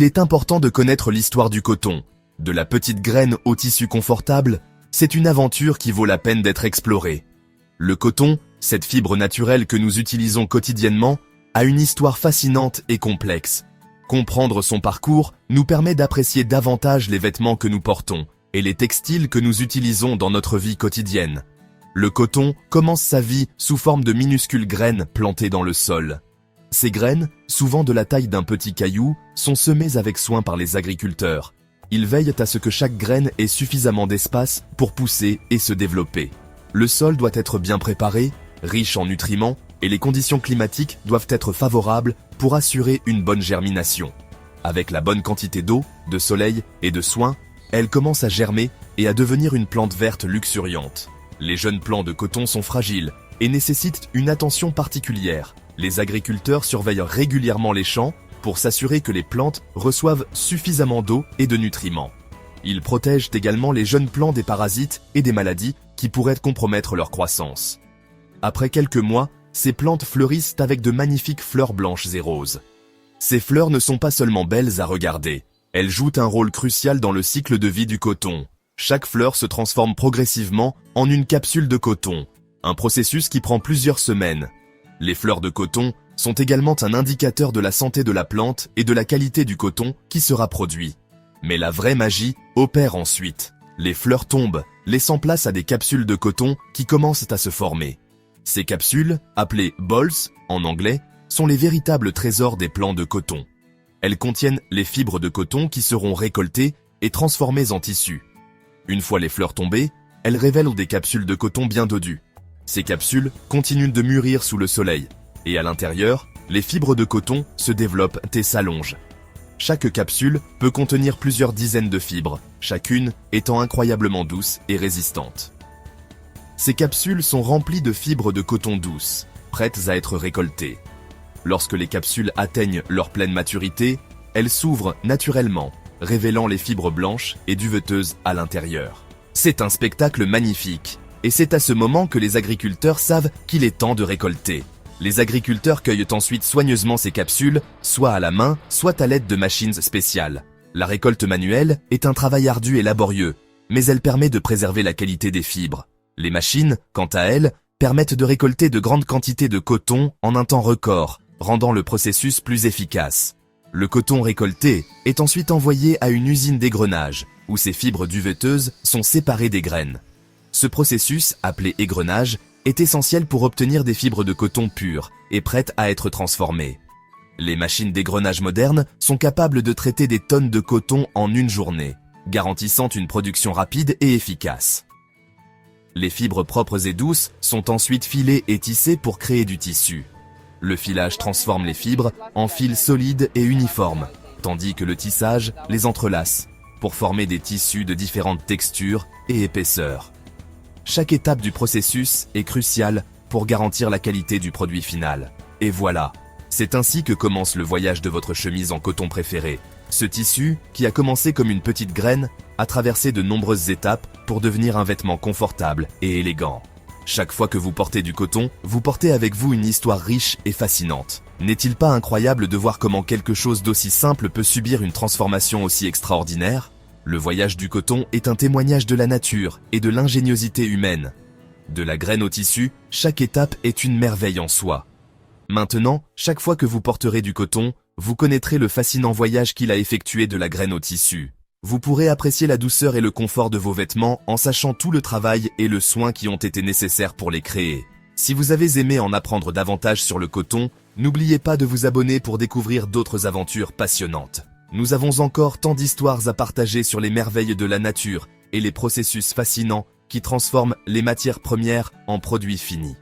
Il est important de connaître l'histoire du coton. De la petite graine au tissu confortable, c'est une aventure qui vaut la peine d'être explorée. Le coton, cette fibre naturelle que nous utilisons quotidiennement, a une histoire fascinante et complexe. Comprendre son parcours nous permet d'apprécier davantage les vêtements que nous portons et les textiles que nous utilisons dans notre vie quotidienne. Le coton commence sa vie sous forme de minuscules graines plantées dans le sol. Ces graines, souvent de la taille d'un petit caillou, sont semées avec soin par les agriculteurs. Ils veillent à ce que chaque graine ait suffisamment d'espace pour pousser et se développer. Le sol doit être bien préparé, riche en nutriments, et les conditions climatiques doivent être favorables pour assurer une bonne germination. Avec la bonne quantité d'eau, de soleil et de soins, elle commence à germer et à devenir une plante verte luxuriante. Les jeunes plants de coton sont fragiles et nécessitent une attention particulière. Les agriculteurs surveillent régulièrement les champs pour s'assurer que les plantes reçoivent suffisamment d'eau et de nutriments. Ils protègent également les jeunes plants des parasites et des maladies qui pourraient compromettre leur croissance. Après quelques mois, ces plantes fleurissent avec de magnifiques fleurs blanches et roses. Ces fleurs ne sont pas seulement belles à regarder, elles jouent un rôle crucial dans le cycle de vie du coton. Chaque fleur se transforme progressivement en une capsule de coton, un processus qui prend plusieurs semaines. Les fleurs de coton sont également un indicateur de la santé de la plante et de la qualité du coton qui sera produit. Mais la vraie magie opère ensuite. Les fleurs tombent, laissant place à des capsules de coton qui commencent à se former. Ces capsules, appelées balls en anglais, sont les véritables trésors des plants de coton. Elles contiennent les fibres de coton qui seront récoltées et transformées en tissu. Une fois les fleurs tombées, elles révèlent des capsules de coton bien dodues. Ces capsules continuent de mûrir sous le soleil, et à l'intérieur, les fibres de coton se développent et s'allongent. Chaque capsule peut contenir plusieurs dizaines de fibres, chacune étant incroyablement douce et résistante. Ces capsules sont remplies de fibres de coton douces, prêtes à être récoltées. Lorsque les capsules atteignent leur pleine maturité, elles s'ouvrent naturellement, révélant les fibres blanches et duveteuses à l'intérieur. C'est un spectacle magnifique, et c'est à ce moment que les agriculteurs savent qu'il est temps de récolter. Les agriculteurs cueillent ensuite soigneusement ces capsules, soit à la main, soit à l'aide de machines spéciales. La récolte manuelle est un travail ardu et laborieux, mais elle permet de préserver la qualité des fibres. Les machines, quant à elles, permettent de récolter de grandes quantités de coton en un temps record, rendant le processus plus efficace. Le coton récolté est ensuite envoyé à une usine d'égrenage, où ces fibres duveteuses sont séparées des graines. Ce processus, appelé égrenage, est essentiel pour obtenir des fibres de coton pures et prêtes à être transformées. Les machines d'égrenage modernes sont capables de traiter des tonnes de coton en une journée, garantissant une production rapide et efficace. Les fibres propres et douces sont ensuite filées et tissées pour créer du tissu. Le filage transforme les fibres en fils solides et uniformes, tandis que le tissage les entrelace pour former des tissus de différentes textures et épaisseurs. Chaque étape du processus est cruciale pour garantir la qualité du produit final. Et voilà, c'est ainsi que commence le voyage de votre chemise en coton préférée. Ce tissu, qui a commencé comme une petite graine, a traversé de nombreuses étapes pour devenir un vêtement confortable et élégant. Chaque fois que vous portez du coton, vous portez avec vous une histoire riche et fascinante. N'est-il pas incroyable de voir comment quelque chose d'aussi simple peut subir une transformation aussi extraordinaire ? Le voyage du coton est un témoignage de la nature et de l'ingéniosité humaine. De la graine au tissu, chaque étape est une merveille en soi. Maintenant, chaque fois que vous porterez du coton, vous connaîtrez le fascinant voyage qu'il a effectué de la graine au tissu. Vous pourrez apprécier la douceur et le confort de vos vêtements en sachant tout le travail et le soin qui ont été nécessaires pour les créer. Si vous avez aimé en apprendre davantage sur le coton, n'oubliez pas de vous abonner pour découvrir d'autres aventures passionnantes. Nous avons encore tant d'histoires à partager sur les merveilles de la nature et les processus fascinants qui transforment les matières premières en produits finis.